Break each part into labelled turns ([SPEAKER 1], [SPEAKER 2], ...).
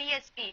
[SPEAKER 1] PSP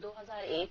[SPEAKER 2] 2001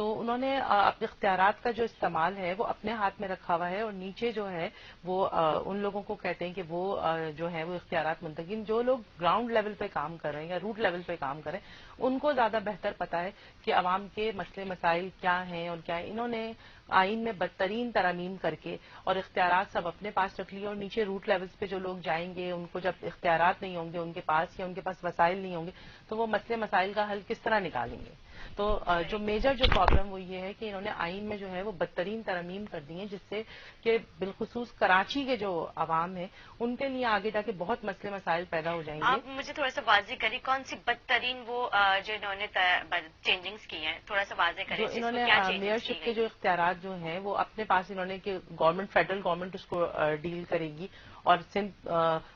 [SPEAKER 3] تو انہوں نے اپنے اختیارات کا جو استعمال ہے وہ اپنے ہاتھ میں رکھا ہوا ہے، اور نیچے جو ہے وہ ان لوگوں کو کہتے ہیں کہ وہ جو ہے وہ اختیارات منتقل، جو لوگ گراؤنڈ لیول پہ کام کر رہے ہیں یا روٹ لیول پہ کام کر رہے ہیں ان کو زیادہ بہتر پتا ہے کہ عوام کے مسئلے مسائل کیا ہیں اور کیا ہے۔ انہوں نے آئین میں بدترین ترامیم کر کے اور اختیارات سب اپنے پاس رکھ لیے، اور نیچے روٹ لیولز پہ جو لوگ جائیں گے ان کو جب اختیارات نہیں ہوں گے ان کے پاس، یا ان کے پاس وسائل نہیں ہوں گے، تو وہ مسئلے مسائل کا حل کس طرح نکالیں گے؟ تو جو میجر جو پرابلم وہ یہ ہے کہ انہوں نے آئین میں جو ہے وہ بدترین ترامیم کر دی ہیں، جس سے کہ بالخصوص کراچی کے جو عوام ہیں ان کے لیے آگے جا کے بہت مسئلے مسائل پیدا ہو جائیں گے۔
[SPEAKER 1] آپ مجھے تھوڑا سا واضح کریے کون سی بدترین وہ جو انہوں نے چینجنگز کی ہیں، تھوڑا سا واضح کریے
[SPEAKER 3] جو انہوں نے میئرشپ کے جو اختیارات جو ہیں وہ اپنے پاس انہوں نے کہ گورنمنٹ فیڈرل گورنمنٹ اس کو ڈیل کرے گی، اور سندھ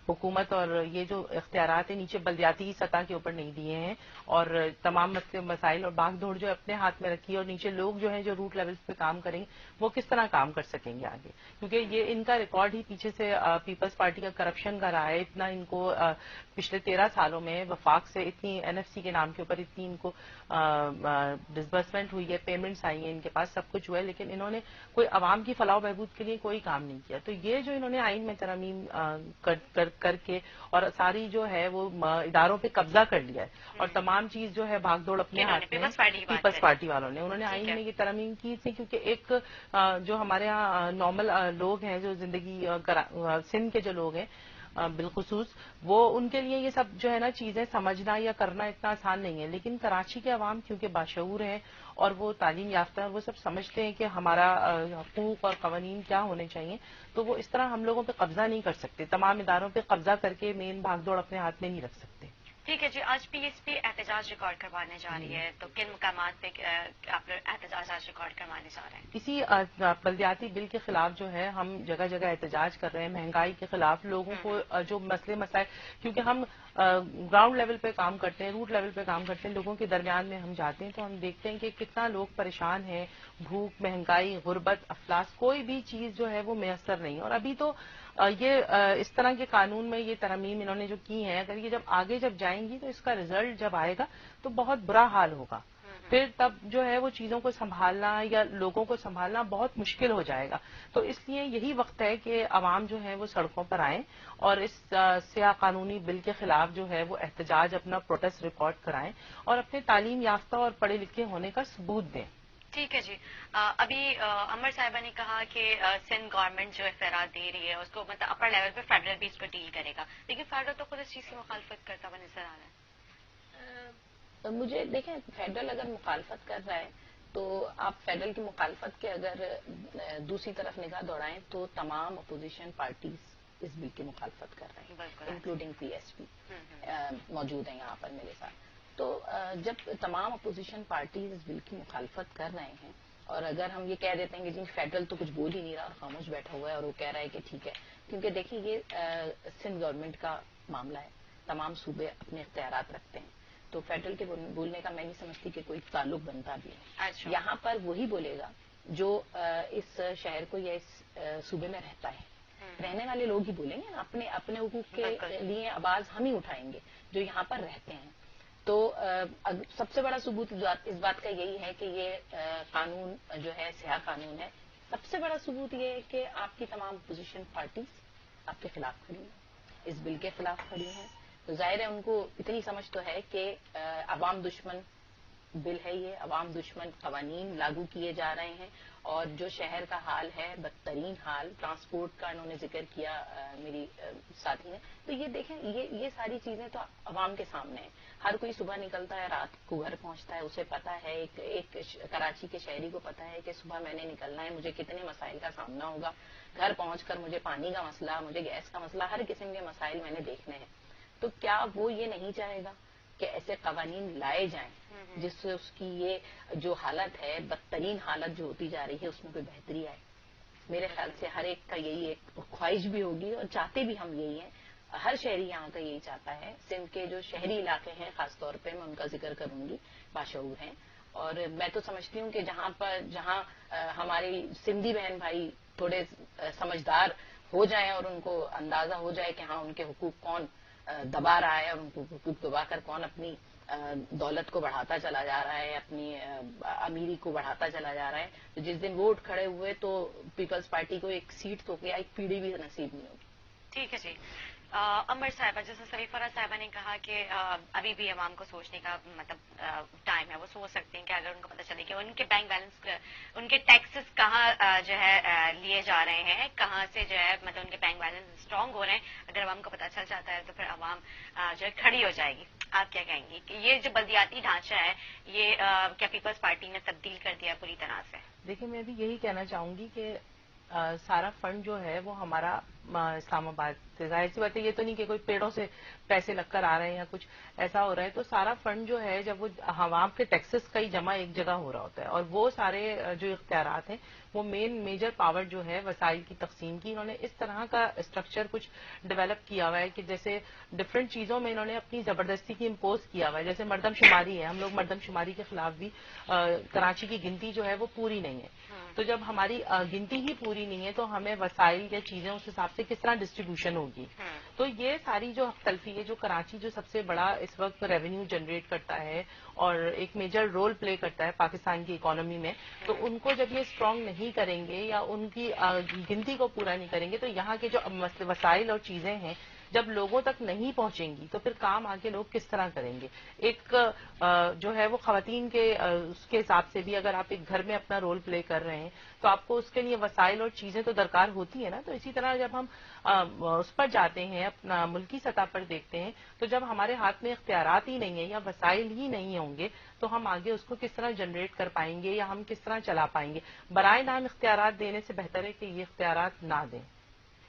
[SPEAKER 3] حکومت اور یہ جو اختیارات ہیں نیچے بلدیاتی سطح کے اوپر نہیں دیے ہیں، اور تمام مسائل اور باغ دوڑ جو اپنے ہاتھ میں رکھی ہے، اور نیچے لوگ جو ہیں جو روٹ لیولز پہ کام کریں گے وہ کس طرح کام کر سکیں گے آگے، کیونکہ یہ ان کا ریکارڈ ہی پیچھے سے پیپلز پارٹی کا کرپشن کا رہا ہے، اتنا ان کو پچھلے 13 سالوں میں وفاق سے اتنی NFC کے نام کے اوپر اتنی ان کو ڈسبرسمنٹ ہوئی ہے، پیمنٹس آئی ہیں ان کے پاس، سب کچھ ہوا ہے، لیکن انہوں نے کوئی عوام کی فلاح و بہبود کے لیے کوئی کام نہیں کیا۔ تو یہ جو انہوں نے آئین میں ترامیم کر کے اور ساری جو ہے وہ اداروں پہ قبضہ کر لیا ہے، اور تمام چیز جو ہے بھاگ دوڑ اپنے ہاتھ میں، پیپلز پارٹی والوں نے انہوں نے آئین میں یہ ترامیم کی تھی، کیونکہ ایک جو ہمارے یہاں نارمل لوگ ہیں جو زندگی سندھ کے جو لوگ ہیں بالخصوص، وہ ان کے لیے یہ سب جو ہے نا چیزیں سمجھنا یا کرنا اتنا آسان نہیں ہے، لیکن کراچی کے عوام کیونکہ باشعور ہیں اور وہ تعلیم یافتہ ہیں، وہ سب سمجھتے ہیں کہ ہمارا حقوق اور قوانین کیا ہونے چاہیے، تو وہ اس طرح ہم لوگوں پہ قبضہ نہیں کر سکتے، تمام اداروں پہ قبضہ کر کے مین بھاگ دوڑ اپنے ہاتھ میں نہیں رکھ سکتے۔
[SPEAKER 1] ٹھیک ہے جی، آج PSP احتجاج ریکارڈ کروانے جا رہی ہے، تو کن مقامات پہ آپ لوگ احتجاج آج ریکارڈ کروانے جا رہے ہیں؟
[SPEAKER 3] اسی بلدیاتی بل کے خلاف جو ہے ہم جگہ جگہ احتجاج کر رہے ہیں، مہنگائی کے خلاف، لوگوں کو جو مسئلے مسائل، کیونکہ ہم گراؤنڈ لیول پہ کام کرتے ہیں، روٹ لیول پہ کام کرتے ہیں، لوگوں کے درمیان میں ہم جاتے ہیں تو ہم دیکھتے ہیں کہ کتنا لوگ پریشان ہیں، بھوک، مہنگائی، غربت، افلاس، کوئی بھی چیز جو ہے وہ میسر نہیں، اور ابھی تو یہ اس طرح کے قانون میں یہ ترامیم انہوں نے جو کی ہیں، اگر یہ جب آگے جب جائیں گی تو اس کا رزلٹ جب آئے گا تو بہت برا حال ہوگا، پھر تب جو ہے وہ چیزوں کو سنبھالنا یا لوگوں کو سنبھالنا بہت مشکل ہو جائے گا۔ تو اس لیے یہی وقت ہے کہ عوام جو ہے وہ سڑکوں پر آئیں اور اس سیاہ قانونی بل کے خلاف جو ہے وہ احتجاج، اپنا پروٹیسٹ ریکارڈ کرائیں اور اپنے تعلیم یافتہ اور پڑھے لکھے ہونے کا ثبوت دیں۔
[SPEAKER 1] ٹھیک ہے جی، ابھی امر صاحبہ نے کہا کہ سندھ گورنمنٹ جو اختیارات دے رہی ہے اس کو مطلب اپر لیول پہ فیڈرل بھی اس کو ڈیل کرے گا، لیکن فیڈرل تو خود اس چیز کی مخالفت کرتا ہوا نظر آ رہا ہے۔
[SPEAKER 2] مجھے دیکھیں، فیڈرل اگر مخالفت کر رہا ہے تو آپ فیڈرل کی مخالفت کے اگر دوسری طرف نگاہ دوڑائیں تو تمام اپوزیشن پارٹیز اس بل کی مخالفت کر رہے ہیں، انکلوڈنگ PSP موجود ہیں یہاں پر میرے ساتھ۔ تو جب تمام اپوزیشن پارٹیز اس بل کی مخالفت کر رہے ہیں، اور اگر ہم یہ کہہ دیتے ہیں کہ جی فیڈرل تو کچھ بول ہی نہیں رہا اور خاموش بیٹھا ہوا ہے اور وہ کہہ رہا ہے کہ ٹھیک ہے، کیونکہ دیکھیں یہ سندھ گورنمنٹ کا معاملہ ہے، تمام صوبے اپنے اختیارات رکھتے ہیں، تو فیڈرل کے بولنے کا میں نہیں سمجھتی کہ کوئی تعلق بنتا بھی ہے۔ یہاں پر وہی بولے گا جو اس شہر کو یا اس صوبے میں رہتا ہے، رہنے والے لوگ ہی بولیں گے، اپنے اپنے حقوق کے لیے آواز ہم ہی اٹھائیں گے جو یہاں پر رہتے ہیں۔ تو سب سے بڑا ثبوت اس بات کا یہی ہے کہ یہ قانون جو ہے سیاہ قانون ہے، سب سے بڑا ثبوت یہ ہے کہ آپ کی تمام اپوزیشن پارٹیز آپ کے خلاف کھڑی ہیں، اس بل کے خلاف کھڑی ہیں، تو ظاہر ہے ان کو اتنی سمجھ تو ہے کہ عوام دشمن بل ہے، یہ عوام دشمن قوانین لاگو کیے جا رہے ہیں، اور جو شہر کا حال ہے بدترین حال، ٹرانسپورٹ کا انہوں نے ذکر کیا میری ساتھی نے، تو یہ دیکھیں یہ ساری چیزیں تو عوام کے سامنے ہیں، ہر کوئی صبح نکلتا ہے رات کو گھر پہنچتا ہے، اسے پتا ہے، ایک کراچی کے شہری کو پتا ہے کہ صبح میں نے نکلنا ہے، مجھے کتنے مسائل کا سامنا ہوگا، گھر پہنچ کر مجھے پانی کا مسئلہ، مجھے گیس کا مسئلہ، ہر قسم کے مسائل میں نے دیکھنے ہیں، تو کیا وہ یہ نہیں چاہے گا کہ ایسے قوانین لائے جائیں جس سے اس کی یہ جو حالت ہے، بدترین حالت جو ہوتی جا رہی ہے، اس میں کوئی بہتری آئے؟ میرے خیال سے ہر ایک کا یہی ایک خواہش بھی ہوگی اور چاہتے بھی ہم یہی ہیں، ہر شہری یہاں کا یہی چاہتا ہے۔ سندھ کے جو شہری علاقے ہیں خاص طور پہ میں ان کا ذکر کروں گی، باشعور ہیں، اور میں تو سمجھتی ہوں کہ جہاں ہمارے سندھی بہن بھائی تھوڑے سمجھدار ہو جائیں اور ان کو اندازہ ہو جائے کہ ہاں ان کے حقوق کون دبا رہا ہے اور ان کو حقوق دبا کر کون اپنی دولت کو بڑھاتا چلا جا رہا ہے, اپنی امیری کو بڑھاتا چلا جا رہا ہے. تو جس دن ووٹ کھڑے ہوئے تو پیپلز پارٹی کو ایک سیٹ تو کیا, ایک پیڑھی بھی نصیب نہیں ہوگی.
[SPEAKER 1] ٹھیک ہے جی. امر صاحبہ, جیسے سریفرہ صاحبہ نے کہا کہ ابھی بھی عوام کو سوچنے کا مطلب ٹائم ہے, وہ سوچ سکتے ہیں کہ اگر ان کو پتہ چلے کہ ان کے بینک بیلنس, ان کے ٹیکسز کہاں جو ہے لیے جا رہے ہیں, کہاں سے جو ہے مطلب ان کے بینک بیلنس اسٹرانگ ہو رہے ہیں, اگر عوام کو پتہ چل جاتا ہے تو پھر عوام جو ہے کھڑی ہو جائے گی. آپ کیا کہیں گی کہ یہ جو بلدیاتی ڈھانچہ ہے یہ کیا پیپلز پارٹی نے تبدیل کر دیا پوری طرح سے؟
[SPEAKER 3] دیکھیں, میں بھی یہی کہنا چاہوں گی کہ سارا فنڈ جو ہے وہ ہمارا اسلام آباد سے, ظاہر سی بات ہے یہ تو نہیں کہ کوئی پیڑوں سے پیسے لگ کر آ رہے ہیں یا کچھ ایسا ہو رہا ہے. تو سارا فنڈ جو ہے جب وہ عوام کے ٹیکسز کا ہی جمع ایک جگہ ہو رہا ہوتا ہے, اور وہ سارے جو اختیارات ہیں وہ میجر پاور جو ہے وسائل کی تقسیم کی, انہوں نے اس طرح کا اسٹرکچر کچھ ڈیولپ کیا ہوا ہے کہ جیسے ڈفرینٹ چیزوں میں انہوں نے اپنی زبردستی کی امپوز کیا ہوا ہے. جیسے مردم شماری ہے, ہم لوگ مردم شماری کے خلاف بھی, کراچی کی گنتی جو ہے وہ پوری نہیں ہے. تو جب ہماری گنتی ہی پوری نہیں ہے تو ہمیں وسائل یا چیزیں اس حساب سے کس طرح ڈسٹریبیوشن ہوگی. تو یہ ساری جو تلفی ہے, جو کراچی جو سب سے بڑا اس وقت ریونیو جنریٹ کرتا ہے اور ایک میجر رول پلے کرتا ہے پاکستان کی اکانومی میں, تو ان کو جب یہ اسٹرانگ نہیں کریں گے یا ان کی گنتی کو پورا نہیں کریں گے تو یہاں کے جو وسائل اور چیزیں ہیں جب لوگوں تک نہیں پہنچیں گی تو پھر کام آگے لوگ کس طرح کریں گے. ایک جو ہے وہ خواتین کے اس کے حساب سے بھی اگر آپ ایک گھر میں اپنا رول پلے کر رہے ہیں تو آپ کو اس کے لیے وسائل اور چیزیں تو درکار ہوتی ہے نا. تو اسی طرح جب ہم اس پر جاتے ہیں, اپنا ملکی سطح پر دیکھتے ہیں, تو جب ہمارے ہاتھ میں اختیارات ہی نہیں ہیں یا وسائل ہی نہیں ہوں گے تو ہم آگے اس کو کس طرح جنریٹ کر پائیں گے یا ہم کس طرح چلا پائیں گے. برائے نام اختیارات دینے سے بہتر ہے کہ یہ اختیارات نہ دیں,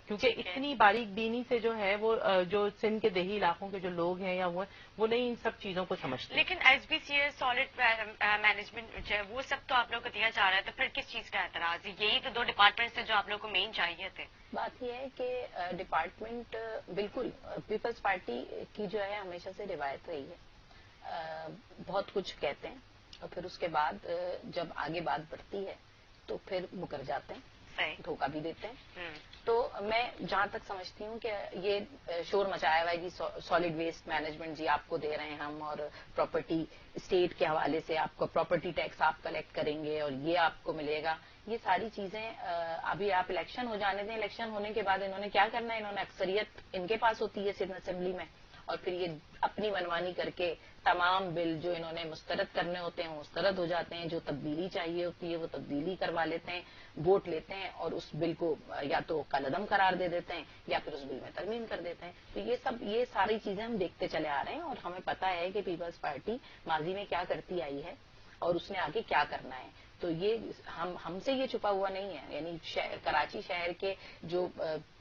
[SPEAKER 3] کیونکہ اتنی باریک بینی سے جو ہے وہ جو سندھ کے دیہی علاقوں کے جو لوگ ہیں یا وہ نہیں ان سب چیزوں کو سمجھتے.
[SPEAKER 1] لیکن S B C S solid management جو ہے وہ سب تو آپ لوگ کو دیا جا رہا ہے, تو پھر کس چیز کا اعتراض ہے؟ یہی تو 2 ڈپارٹمنٹس تھے جو آپ لوگ کو مین چاہیے تھے.
[SPEAKER 2] بات یہ ہے کہ ڈپارٹمنٹ بالکل پیپلز پارٹی کی جو ہے ہمیشہ سے روایت رہی ہے, بہت کچھ کہتے ہیں اور پھر اس کے بعد جب آگے بات بڑھتی ہے تو پھر مکر جاتے ہیں, دھوکہ بھی دیتے ہیں. تو میں جہاں تک سمجھتی ہوں کہ یہ شور مچایا ہوا ہے جی سالڈ ویسٹ مینجمنٹ جی آپ کو دے رہے ہیں ہم, اور پراپرٹی اسٹیٹ کے حوالے سے آپ کو پراپرٹی ٹیکس آپ کلیکٹ کریں گے اور یہ آپ کو ملے گا. یہ ساری چیزیں ابھی آپ الیکشن ہو جانے دیں, الیکشن ہونے کے بعد انہوں نے کیا کرنا ہے, انہوں نے اکثریت ان کے پاس ہوتی ہے سندھ اسمبلی میں, اور پھر یہ اپنی منمانی کر کے تمام بل جو انہوں نے مسترد کرنے ہوتے ہیں وہ مسترد ہو جاتے ہیں, جو تبدیلی چاہیے ہوتی ہے وہ تبدیلی کروا لیتے ہیں, ووٹ لیتے ہیں اور اس بل کو یا تو کالعدم قرار دے دیتے ہیں یا پھر اس بل میں ترمیم کر دیتے ہیں. تو یہ ساری چیزیں ہم دیکھتے چلے آ رہے ہیں اور ہمیں پتا ہے کہ پیپلز پارٹی ماضی میں کیا کرتی آئی ہے اور اس نے آگے کیا کرنا ہے. تو یہ ہم سے یہ چھپا ہوا نہیں ہے, یعنی کراچی شہر کے جو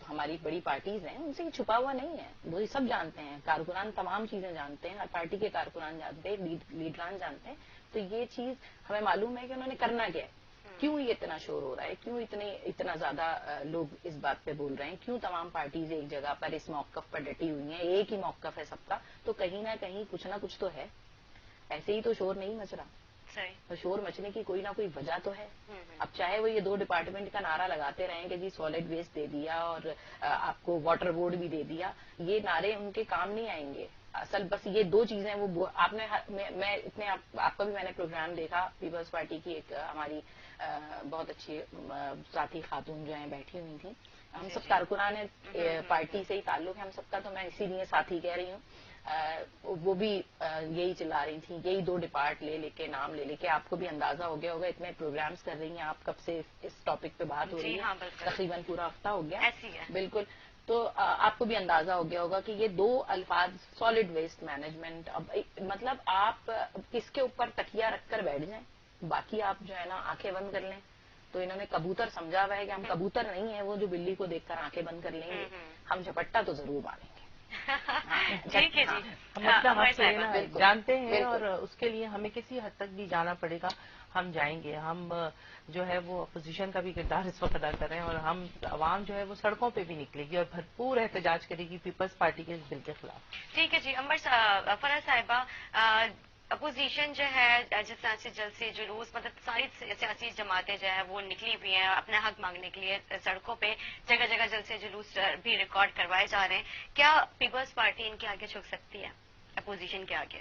[SPEAKER 2] ہماری بڑی پارٹیز ہیں ان سے یہ چھپا ہوا نہیں ہے, وہی سب جانتے ہیں, کارکنان تمام چیزیں جانتے ہیں, ہر پارٹی کے کارکنان جانتے ہیں, لیڈران جانتے ہیں. تو یہ چیز ہمیں معلوم ہے کہ انہوں نے کرنا کیا ہے, کیوں یہ اتنا شور ہو رہا ہے, کیوں اتنا زیادہ لوگ اس بات پہ بول رہے ہیں, کیوں تمام پارٹیز ایک جگہ پر اس موقف پر ڈٹی ہوئی ہیں, ایک ہی موقف ہے سب کا. تو کہیں نہ کہیں کچھ نہ کچھ تو ہے, ایسے ہی تو شور نہیں مچ رہا. تو شور مچنے کی کوئی نہ کوئی وجہ تو ہے. اب چاہے وہ یہ 2 ڈپارٹمنٹ کا نعرہ لگاتے رہیں کہ جی سالڈ ویسٹ دے دیا اور آپ کو واٹر بورڈ بھی دے دیا, یہ نعرے ان کے کام نہیں آئیں گے. اصل بس یہ 2 چیزیں وہ آپ نے, میں اتنے آپ کا بھی میں نے پروگرام دیکھا, پیپلز پارٹی کی ایک ہماری بہت اچھی ساتھی خاتون جو ہیں بیٹھی ہوئی تھیں, ہم سب کارکنان پارٹی سے ہی تعلق ہے ہم سب کا, تو میں اسی لیے ساتھی کہہ رہی ہوں. وہ بھی یہی چلا رہی تھیں, یہی 2 ڈپارٹ لے کے نام لے کے, آپ کو بھی اندازہ ہو گیا ہوگا اتنے پروگرامز کر رہی ہیں آپ, کب سے اس ٹاپک پہ بات ہو رہی ہے, تقریباً پورا ہفتہ ہو گیا. بالکل. تو آپ کو بھی اندازہ ہو گیا ہوگا کہ یہ 2 الفاظ سالڈ ویسٹ مینجمنٹ, مطلب آپ کس کے اوپر تکیہ رکھ کر بیٹھ جائیں, باقی آپ جو ہے نا آنکھیں بند کر لیں. تو انہوں نے کبوتر سمجھا ہوا ہے کہ ہم کبوتر نہیں ہیں وہ جو بلی کو دیکھ کر آنکھیں بند کر لیں گے, ہم جھپٹا تو ضرور ماریں گے.
[SPEAKER 1] ٹھیک ہے جی,
[SPEAKER 3] مطلب جانتے ہیں اور اس کے لیے ہمیں کسی حد تک بھی جانا پڑے گا, ہم جائیں گے. ہم جو ہے وہ اپوزیشن کا بھی کردار اس وقت ادا کر رہے ہیں اور ہم عوام جو ہے وہ سڑکوں پہ بھی نکلے گی اور بھرپور احتجاج کرے گی پیپلز پارٹی کے اس بل کے خلاف.
[SPEAKER 1] ٹھیک ہے جی. فرح صاحبہ, اپوزیشن جو ہے جس طرح سے جلد سے جلوس, مطلب ساری سیاسی جماعتیں جو ہے وہ نکلی ہوئی ہیں اپنا حق مانگنے کے لیے سڑکوں پہ, جگہ جگہ جلد سے جلوس بھی ریکارڈ کروائے جا رہے ہیں. کیا پیپلز پارٹی ان کے آگے جھک سکتی ہے, اپوزیشن کے آگے؟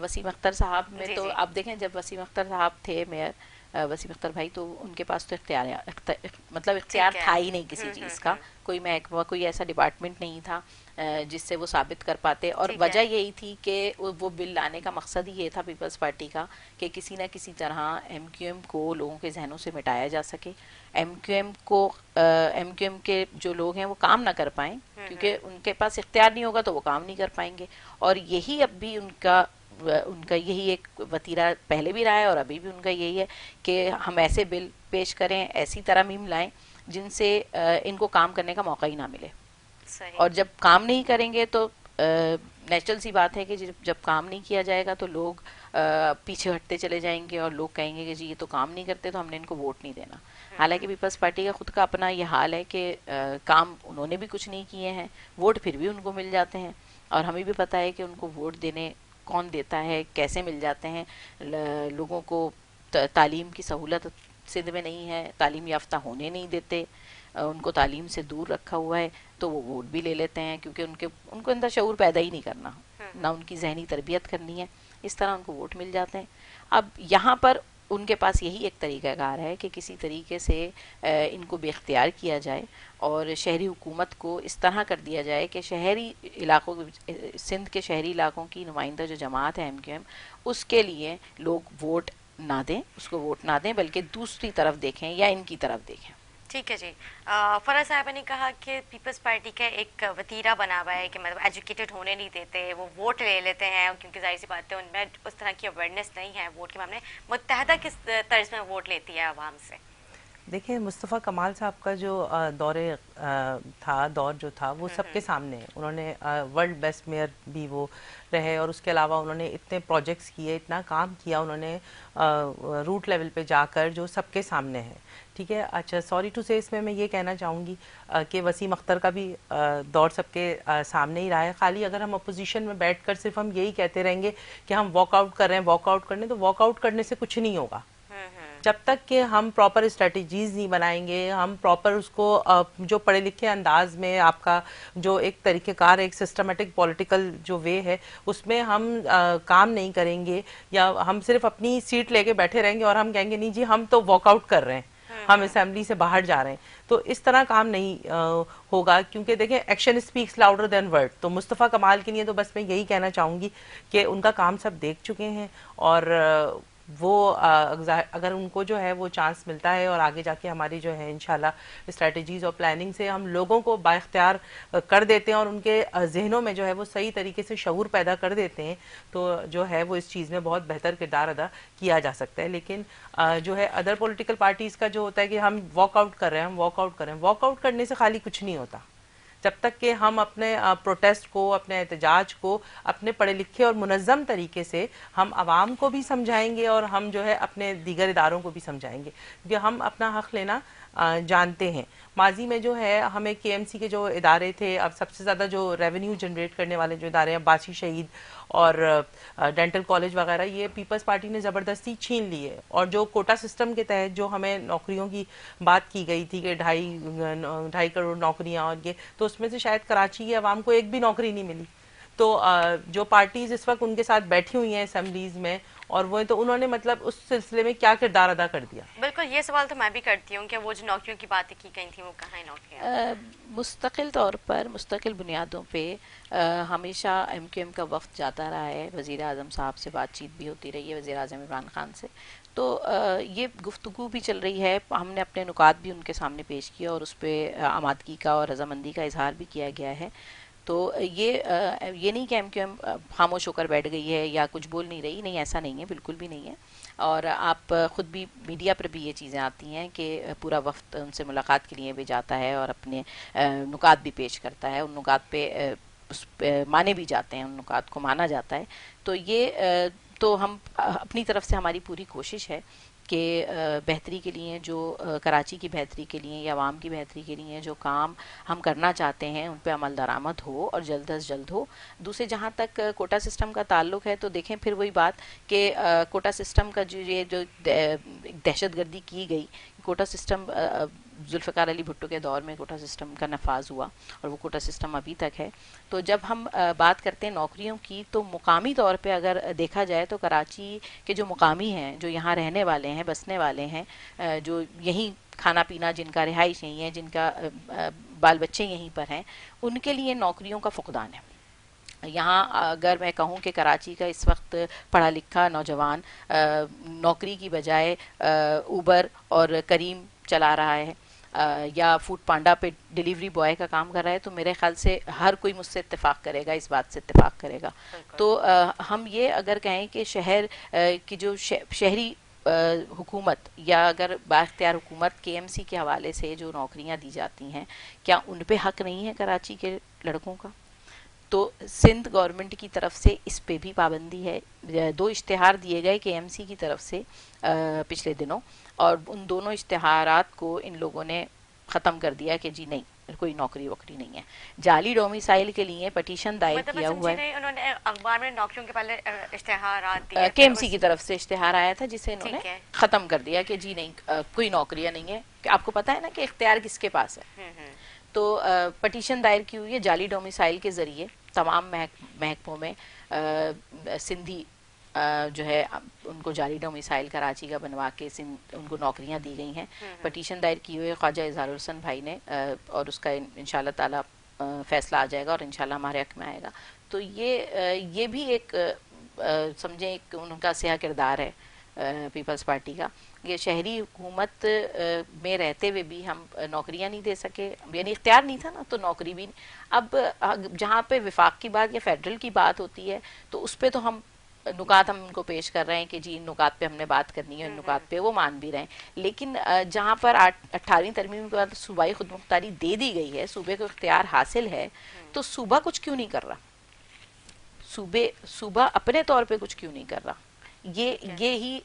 [SPEAKER 2] وسیم اختر صاحب میں تو آپ دیکھیں جب وسیم اختر صاحب تھے میئر, وسیم اختر بھائی, تو ان کے پاس تو اختیار تھا ہی نہیں کسی چیز کا, کوئی محکمہ کوئی ایسا ڈپارٹمنٹ نہیں تھا جس سے وہ ثابت کر پاتے, اور وجہ یہی تھی کہ وہ بل لانے کا مقصد ہی یہ تھا پیپلز پارٹی کا کہ کسی نہ کسی طرح ایم کیو ایم کو لوگوں کے ذہنوں سے مٹایا جا سکے, ایم کیو ایم کے جو لوگ ہیں وہ کام نہ کر پائیں, کیونکہ ان کے پاس اختیار نہیں ہوگا تو وہ کام نہیں کر پائیں گے. اور یہی اب بھی ان کا یہی ایک وتیرہ پہلے بھی رہا ہے اور ابھی بھی ان کا یہی ہے کہ ہم ایسے بل پیش کریں, ایسی ترامیم لائیں جن سے ان کو کام کرنے کا موقع ہی نہ ملے. اور جب کام نہیں کریں گے تو نیچرل سی بات ہے کہ جب کام نہیں کیا جائے گا تو لوگ پیچھے ہٹتے چلے جائیں گے اور لوگ کہیں گے کہ جی یہ تو کام نہیں کرتے تو ہم نے ان کو ووٹ نہیں دینا. حالانکہ پیپلز پارٹی کا خود کا اپنا یہ حال ہے کہ کام انہوں نے بھی کچھ نہیں کیے ہیں, ووٹ پھر بھی ان کو مل جاتے ہیں, اور ہمیں بھی پتہ ہے کہ ان کو ووٹ دینے کون دیتا ہے, کیسے مل جاتے ہیں. لوگوں کو تعلیم کی سہولت سندھ میں نہیں ہے, تعلیم یافتہ ہونے نہیں دیتے, ان کو تعلیم سے دور رکھا ہوا ہے, تو وہ ووٹ بھی لے لیتے ہیں کیونکہ ان کو اندر شعور پیدا ہی نہیں کرنا, نہ ان کی ذہنی تربیت کرنی ہے, اس طرح ان کو ووٹ مل جاتے ہیں. اب یہاں پر ان کے پاس یہی ایک طریقہ کار ہے کہ کسی طریقے سے ان کو بے اختیار کیا جائے اور شہری حکومت کو اس طرح کر دیا جائے کہ شہری علاقوں, سندھ کے شہری علاقوں کی نمائندہ جو جماعت ہے ایم کیو ایم, اس کے لیے لوگ ووٹ نہ دیں, اس کو ووٹ نہ دیں, بلکہ دوسری طرف دیکھیں یا ان کی طرف دیکھیں.
[SPEAKER 1] ٹھیک ہے جی. فرح صاحبہ نے کہا کہ پیپلز پارٹی کا ایک وتیرہ بنا ہوا ہے کہ مطلب ایجوکیٹڈ ہونے نہیں دیتے, وہ ووٹ لے لیتے ہیں, کیونکہ ظاہر سی بات ہے ان میں اس طرح کی اویئرنیس نہیں ہے ووٹ کے معاملے. متحدہ کس طرز میں ووٹ لیتی ہے عوام سے؟
[SPEAKER 3] دیکھیں مصطفیٰ کمال صاحب کا جو دور جو تھا وہ سب کے سامنے ہے. انہوں نے ورلڈ بیسٹ میئر بھی وہ رہے, اور اس کے علاوہ انہوں نے اتنے پروجیکٹس کیے, اتنا کام کیا انہوں نے روٹ لیول پہ جا کر, جو سب کے سامنے ہے. ٹھیک ہے. اچھا, سوری ٹو سے اس میں یہ کہنا چاہوں گی کہ وسیم اختر کا بھی دور سب کے سامنے ہی رہا ہے. خالی اگر ہم اپوزیشن میں بیٹھ کر صرف ہم یہی کہتے رہیں گے کہ ہم واک آؤٹ کر رہے ہیں, واک آؤٹ کرنے, تو واک آؤٹ کرنے سے کچھ نہیں ہوگا جب تک کہ ہم پراپر اسٹریٹجیز نہیں بنائیں گے, ہم پراپر اس کو جو پڑھے لکھے انداز میں آپ کا جو ایک طریقہ کار, ایک سسٹمیٹک پولیٹیکل جو وے ہے, اس میں ہم کام نہیں کریں گے, یا ہم صرف اپنی سیٹ لے کے بیٹھے رہیں گے اور ہم کہیں گے نہیں جی ہم تو واک آؤٹ کر رہے ہیں, ہم اسمبلی سے باہر جا رہے ہیں, تو اس طرح کام نہیں ہوگا. کیونکہ دیکھیں action speaks louder than word. تو مصطفیٰ کمال کے لیے تو بس میں یہی کہنا چاہوں گی کہ ان کا کام سب دیکھ چکے ہیں, اور وہ اگر ان کو جو ہے وہ چانس ملتا ہے اور آگے جا کے ہماری جو ہے انشاءاللہ اسٹریٹجیز اور پلاننگ سے ہم لوگوں کو با اختیار کر دیتے ہیں اور ان کے ذہنوں میں جو ہے وہ صحیح طریقے سے شعور پیدا کر دیتے ہیں, تو جو ہے وہ اس چیز میں بہت بہتر کردار ادا کیا جا سکتا ہے. لیکن جو ہے ادر پولیٹیکل پارٹیز کا جو ہوتا ہے کہ ہم واک آؤٹ کر رہے ہیں, ہم واک آؤٹ کر رہے ہیں, واک آؤٹ کرنے سے خالی کچھ نہیں ہوتا. جب تک کہ ہم اپنے پروٹیسٹ کو, اپنے احتجاج کو اپنے پڑھے لکھے اور منظم طریقے سے ہم عوام کو بھی سمجھائیں گے اور ہم جو ہے اپنے دیگر اداروں کو بھی سمجھائیں گے, کیونکہ ہم اپنا حق لینا جانتے ہیں. ماضی میں جو ہے ہمیں کے ایم سی کے جو ادارے تھے, اب سب سے زیادہ جو ریونیو جنریٹ کرنے والے جو ادارے ہیں, عباسی شہید اور ڈینٹل کالج وغیرہ, یہ پیپلز پارٹی نے زبردستی چھین لی ہے. اور جو کوٹا سسٹم کے تحت جو ہمیں نوکریوں کی بات کی گئی تھی کہ 2.5 کروڑ نوکریاں, اور یہ تو اس میں سے شاید کراچی کی عوام کو ایک بھی نوکری نہیں ملی. تو جو پارٹیز اس وقت ان کے ساتھ بیٹھی ہوئی ہیں اسمبلیز میں, اور وہ تو انہوں نے مطلب اس سلسلے میں کیا کردار ادا کر دیا؟
[SPEAKER 1] بالکل, یہ سوال تو میں بھی کرتی ہوں کہ وہ جو نوکریوں کی باتیں کی گئی تھیں وہ کہاں ہیں نوکریاں؟
[SPEAKER 2] مستقل طور پر, مستقل بنیادوں پہ ہمیشہ ایم کیو ایم کا وفد جاتا رہا ہے, وزیر اعظم صاحب سے بات چیت بھی ہوتی رہی ہے, وزیر اعظم عمران خان سے, تو یہ گفتگو بھی چل رہی ہے. ہم نے اپنے نکات بھی ان کے سامنے پیش کیا اور اس پہ آمادگی کا اور رضامندی کا اظہار بھی کیا گیا ہے. تو یہ نہیں کہ ایم کیو ایم خاموش ہو کر بیٹھ گئی ہے یا کچھ بول نہیں رہی, نہیں, ایسا نہیں ہے, بالکل بھی نہیں ہے. اور آپ خود بھی میڈیا پر بھی یہ چیزیں آتی ہیں کہ پورا وفد ان سے ملاقات کے لیے بھی جاتا ہے اور اپنے نکات بھی پیش کرتا ہے, ان نکات پہ مانے بھی جاتے ہیں, ان نکات کو مانا جاتا ہے. تو یہ تو ہم اپنی طرف سے ہماری پوری کوشش ہے کہ بہتری کے لیے, جو کراچی کی بہتری کے لیے یا عوام کی بہتری کے لیے جو کام ہم کرنا چاہتے ہیں ان پہ عمل درآمد ہو اور جلد از جلد ہو. دوسرے جہاں تک کوٹا سسٹم کا تعلق ہے, تو دیکھیں پھر وہی بات کہ کوٹا سسٹم کا جو یہ جو دہشت گردی کی گئی, کوٹا سسٹم ذوالفقار علی بھٹو کے دور میں کوٹا سسٹم کا نفاذ ہوا اور وہ کوٹا سسٹم ابھی تک ہے. تو جب ہم بات کرتے ہیں نوکریوں کی تو مقامی طور پہ اگر دیکھا جائے تو کراچی کے جو مقامی ہیں, جو یہاں رہنے والے ہیں, بسنے والے ہیں, جو یہیں کھانا پینا, جن کا رہائش یہیں ہے, جن کا بال بچے یہیں پر ہیں, ان کے لیے نوکریوں کا فقدان ہے. یہاں اگر میں کہوں کہ کراچی کا اس وقت پڑھا لکھا نوجوان نوکری کی بجائے اوبر اور کریم چلا رہا ہے یا فوڈ پانڈا پہ ڈیلیوری بوائے کا کام کر رہا ہے, تو میرے خیال سے ہر کوئی مجھ سے اتفاق کرے گا, اس بات سے اتفاق کرے گا. تو ہم یہ اگر کہیں کہ شہر کی جو شہری حکومت یا اگر بااختیار حکومت کے ایم سی کے حوالے سے جو نوکریاں دی جاتی ہیں, کیا ان پہ حق نہیں ہے کراچی کے لڑکوں کا؟ تو سندھ گورنمنٹ کی طرف سے اس پہ بھی پابندی ہے. 2 اشتہار دیے گئے کے ایم سی کی طرف سے پچھلے دنوں, اور ان دونوں اشتہارات کو ان لوگوں نے ختم کر دیا کہ جی نہیں, کوئی نوکری وکری نہیں ہے. جعلی ڈومیسائل کے لیے پٹیشن دائر کیا ہوا ہے.
[SPEAKER 1] انہوں نے اخبار میں نوکریوں کے پہلے اشتہارات دیے,
[SPEAKER 2] کے ایم سی کی طرف سے اشتہار آیا تھا جسے انہوں نے ختم کر دیا کہ جی نہیں, کوئی نوکریاں نہیں ہے. کہ آپ کو پتا ہے نا کہ اختیار کس کے پاس ہے. تو پٹیشن دائر کی ہوئی ہے جعلی ڈومیسائل کے ذریعے تمام محکموں میں سندھی جو ہے ان کو جعلی ڈومیسائل کراچی کا بنوا کے ان کو نوکریاں دی گئی ہیں. پٹیشن دائر کی ہوئی ہے خواجہ اظہار الحسن بھائی نے, اور اس کا انشاءاللہ تعالی فیصلہ آ جائے گا اور انشاءاللہ ہمارے حق میں آئے گا. تو یہ بھی ایک سمجھیں ایک ان کا سیاہ کردار ہے پیپلز پارٹی کا. یہ شہری حکومت میں رہتے ہوئے بھی ہم نوکریاں نہیں دے سکے, یعنی اختیار نہیں تھا نا, تو نوکری بھی نہیں. اب جہاں پہ وفاق کی بات یا فیڈرل کی بات ہوتی ہے تو اس پہ تو ہم نکات ہم ان کو پیش کر رہے ہیں کہ جی ان نکات پہ ہم نے بات کرنی ہے, ان نکات پہ وہ مان بھی رہے ہیں. لیکن جہاں پر 18ویں ترمیم کے بعد صوبائی خود مختاری دے دی گئی ہے, صوبے کو اختیار حاصل ہے, تو صوبہ کچھ کیوں نہیں کر رہا؟ صوبہ اپنے طور پہ کچھ کیوں نہیں کر رہا؟ یہی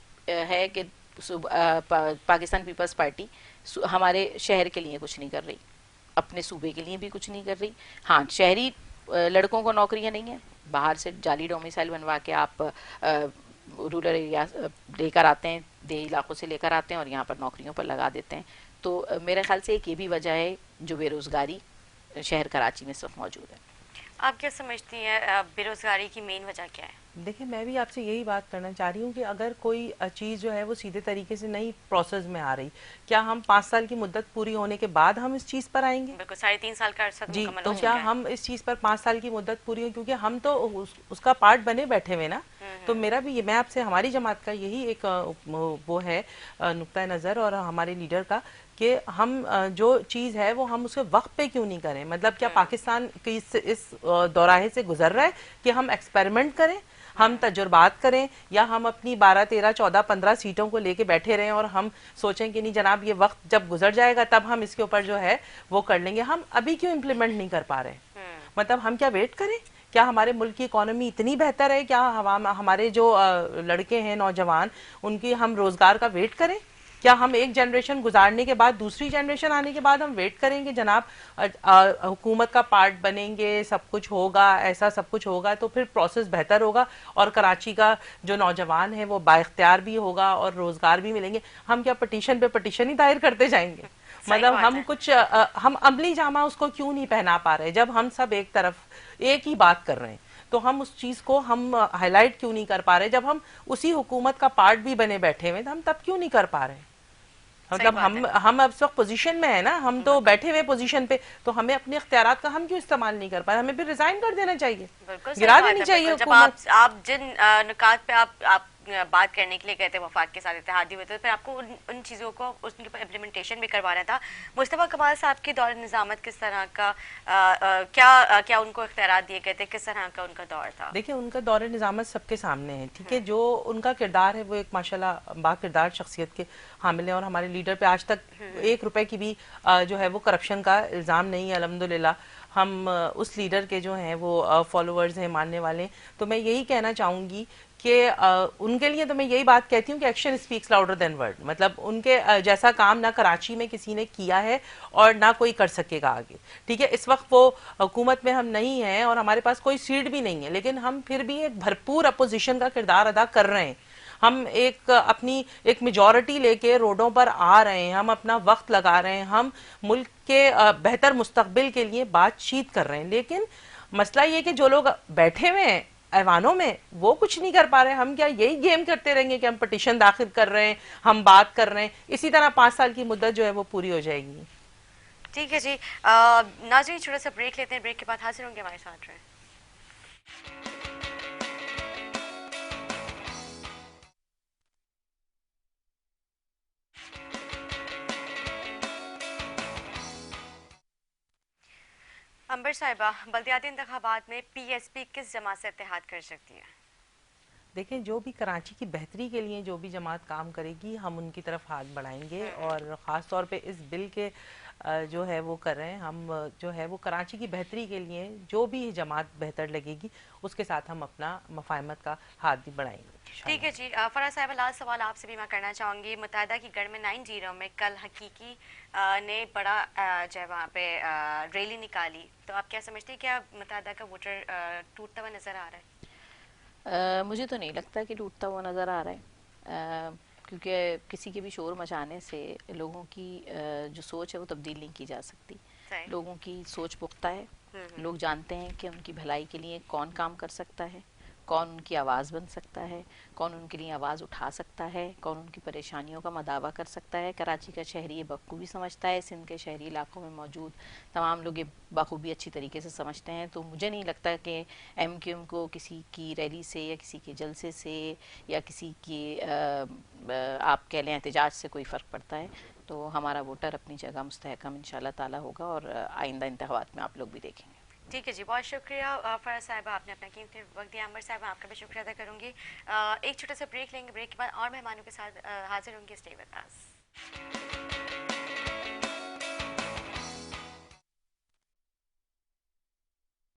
[SPEAKER 2] ہے کہ پاکستان پیپلز پارٹی ہمارے شہر کے لیے کچھ نہیں کر رہی, اپنے صوبے کے لیے بھی کچھ نہیں کر رہی. ہاں, شہری لڑکوں کو نوکریاں نہیں ہیں, باہر سے جعلی ڈومیسائل بنوا کے آپ رورل ایریا لے کر آتے ہیں, دیہی علاقوں سے لے کر آتے ہیں اور یہاں پر نوکریوں پر لگا دیتے ہیں. تو میرے خیال سے ایک یہ بھی وجہ ہے جو بے روزگاری شہر کراچی میں اس وقت موجود ہے.
[SPEAKER 1] آپ کیا سمجھتی ہیں بے روزگاری کی مین وجہ کیا ہے؟
[SPEAKER 3] دیکھیں, میں بھی آپ سے یہی بات کرنا چاہ رہی ہوں کہ اگر کوئی چیز جو ہے وہ سیدھے طریقے سے نہیں پروسیس میں آ رہی, کیا ہم 5 سال کی مدت پوری ہونے کے بعد ہم اس چیز پر آئیں گے؟
[SPEAKER 1] بالکل, 3.5 سال کا عرصہ
[SPEAKER 3] جی,
[SPEAKER 1] مکمل
[SPEAKER 3] تو
[SPEAKER 1] ہو
[SPEAKER 3] کیا
[SPEAKER 1] چکا ہے.
[SPEAKER 3] ہم اس چیز پر 5 سال کی مدت پوری ہو, کیونکہ ہم تو اس کا پارٹ بنے بیٹھے ہوئے نا. تو میرا بھی میں آپ سے, ہماری جماعت کا یہی ایک وہ ہے نقطہ نظر اور ہمارے لیڈر کا, کہ ہم جو چیز ہے وہ ہم اسے وقت پہ کیوں نہیں کریں. مطلب کیا پاکستان کی اس دوراہے سے گزر رہا ہے کہ ہم ایکسپیریمنٹ کریں, ہم تجربات کریں, یا ہم اپنی 12, 13, 14, 15 سیٹوں کو لے کے بیٹھے رہیں اور ہم سوچیں کہ نہیں جناب یہ وقت جب گزر جائے گا تب ہم اس کے اوپر جو ہے وہ کر لیں گے. ہم ابھی کیوں امپلیمنٹ نہیں کر پا رہے؟ مطلب ہم کیا ویٹ کریں؟ کیا ہمارے ملک کی اکانومی اتنی بہتر ہے, کیا ہمارے جو لڑکے ہیں نوجوان ان کی ہم روزگار کا ویٹ کریں؟ کیا ہم ایک جنریشن گزارنے کے بعد دوسری جنریشن آنے کے بعد ہم ویٹ کریں گے جناب حکومت کا پارٹ بنیں گے, سب کچھ ہوگا, ایسا سب کچھ ہوگا تو پھر پروسیس بہتر ہوگا اور کراچی کا جو نوجوان ہے وہ بااختیار بھی ہوگا اور روزگار بھی ملیں گے. ہم کیا پٹیشن پہ پٹیشن ہی دائر کرتے جائیں گے؟ مطلب ہم عملی جامہ اس کو کیوں نہیں پہنا پا رہے جب ہم سب ایک طرف ایک ہی بات کر رہے ہیں؟ تو ہم اس چیز کو ہم ہائی لائٹ کیوں نہیں کر پا رہے؟ جب ہم اسی حکومت کا پارٹ بھی بنے بیٹھے ہوئے ہم تب کیوں نہیں کر پا رہے؟ مطلب ہم اب اس وقت پوزیشن میں ہیں نا, ہم تو بیٹھے ہوئے پوزیشن پہ, تو ہمیں اپنے اختیارات کا ہم کیوں استعمال نہیں کر پا رہے؟ ہمیں پھر ریزائن کر دینا چاہیے, گرا دینی چاہیے حکومت.
[SPEAKER 1] آپ جن نکات پہ آپ بات کرنے کے لیے گئے تھے وفاق کے ساتھ اتحادی ہوئے تھے, پھر آپ کو ان چیزوں کو اس کے اوپر امپلیمنٹیشن بھی کروانا تھا. مصطفیٰ کمال صاحب کی دور نظامت کس طرح کا, کیا ان کو اختیارات دیے گئے تھے, کس طرح کا ان کا دور تھا؟
[SPEAKER 3] دیکھیں, ان کا دور نظامت سب کے سامنے ہے, ٹھیک ہے. جو ان کا کردار ہے وہ ایک ماشاءاللہ با کردار شخصیت کے حامل ہیں, اور ہمارے لیڈر پہ آج تک 1 روپے کی بھی جو ہے وہ کرپشن کا الزام نہیں ہے الحمدللہ. ہم اس لیڈر کے جو ہیں وہ فالوورز ہیں, ماننے والے ہیں. تو میں یہی کہنا چاہوں گی کہ ان کے لیے تو میں یہی بات کہتی ہوں کہ action speaks louder than word. مطلب ان کے جیسا کام نہ کراچی میں کسی نے کیا ہے اور نہ کوئی کر سکے گا آگے, ٹھیک ہے. اس وقت وہ حکومت میں ہم نہیں ہیں اور ہمارے پاس کوئی سیٹ بھی نہیں ہے, لیکن ہم پھر بھی ایک بھرپور اپوزیشن کا کردار ادا کر رہے ہیں. ہم اپنی ایک میجورٹی لے کے روڈوں پر آ رہے ہیں, ہم اپنا وقت لگا رہے ہیں, ہم ملک کے بہتر مستقبل کے لیے بات چیت کر رہے ہیں, لیکن مسئلہ یہ کہ جو لوگ بیٹھے ہوئے ہیں ایوانوں میں وہ کچھ نہیں کر پا رہے. ہم کیا یہی گیم کرتے رہیں گے کہ ہم پٹیشن داخل کر رہے ہیں, ہم بات کر رہے ہیں, اسی طرح 5 سال کی مدت جو ہے وہ پوری ہو جائے گی.
[SPEAKER 1] ٹھیک ہے جی, ناظرین چھوٹا سا بریک لیتے ہیں, بریک کے بعد حاضر ہوں گے ہمارے ساتھ رہیں. امبر صاحبہ, بلدیاتی انتخابات میں پی ایس پی کس جماعت سے اتحاد کر سکتی ہے؟
[SPEAKER 3] دیکھیں, جو بھی کراچی کی بہتری کے لیے جو بھی جماعت کام کرے گی ہم ان کی طرف ہاتھ بڑھائیں گے, اور خاص طور پہ اس بل کے جو ہے وہ کر رہے ہیں ہم, جو ہے وہ کراچی کی بہتری کے لیے جو بھی جماعت بہتر لگے گی اس کے ساتھ ہم اپنا مفاہمت کا ہاتھ بھی بڑھائیں گے.
[SPEAKER 1] ٹھیک ہے جی, فرح صاحبہ لاسٹ سوال آپ سے بھی میں کرنا چاہوں گی. متحدہ کی گڑھ میں 9-0 میں کل حقیقی نے بڑا جو ہے وہاں پہ ریلی نکالی, تو آپ کیا سمجھتے ہیں کیا متحدہ کا ووٹر ٹوٹتا ہوا نظر آ رہا ہے؟
[SPEAKER 2] مجھے تو نہیں لگتا کہ ٹوٹتا ہوا نظر آ رہا ہے, کیونکہ کسی کے بھی شور مچانے سے لوگوں کی جو سوچ ہے وہ تبدیل نہیں کی جا سکتی. لوگوں کی سوچ پختہ ہے, لوگ جانتے ہیں کہ ان کی بھلائی کے لیے کون کام کر سکتا ہے, کون ان کی آواز بن سکتا ہے, کون ان کے لیے آواز اٹھا سکتا ہے, کون ان کی پریشانیوں کا مداوع کر سکتا ہے. کراچی کا شہری یہ بخوبی سمجھتا ہے, سندھ کے شہری علاقوں میں موجود تمام لوگ یہ بخوبی اچھی طریقے سے سمجھتے ہیں. تو مجھے نہیں لگتا کہ ایم کیو ایم کو کسی کی ریلی سے یا کسی کے جلسے سے یا کسی کی آپ کہہ لیں احتجاج سے کوئی فرق پڑتا ہے. تو ہمارا ووٹر اپنی جگہ مستحکم انشاءاللہ تعالی ہوگا, اور آئندہ انتخابات میں آپ لوگ بھی دیکھیں گے.
[SPEAKER 1] ٹھیک ہے جی, بہت شکریہ فرح صاحبہ, آپ نے اپنا قیمتی وقت دیا. امبر صاحبہ, آپ کا بھی شکریہ ادا کروں گی. ایک چھوٹا سا بریک لیں گے, بریک کے بعد اور مہمانوں کے ساتھ حاضر ہوں گے. Stay with us.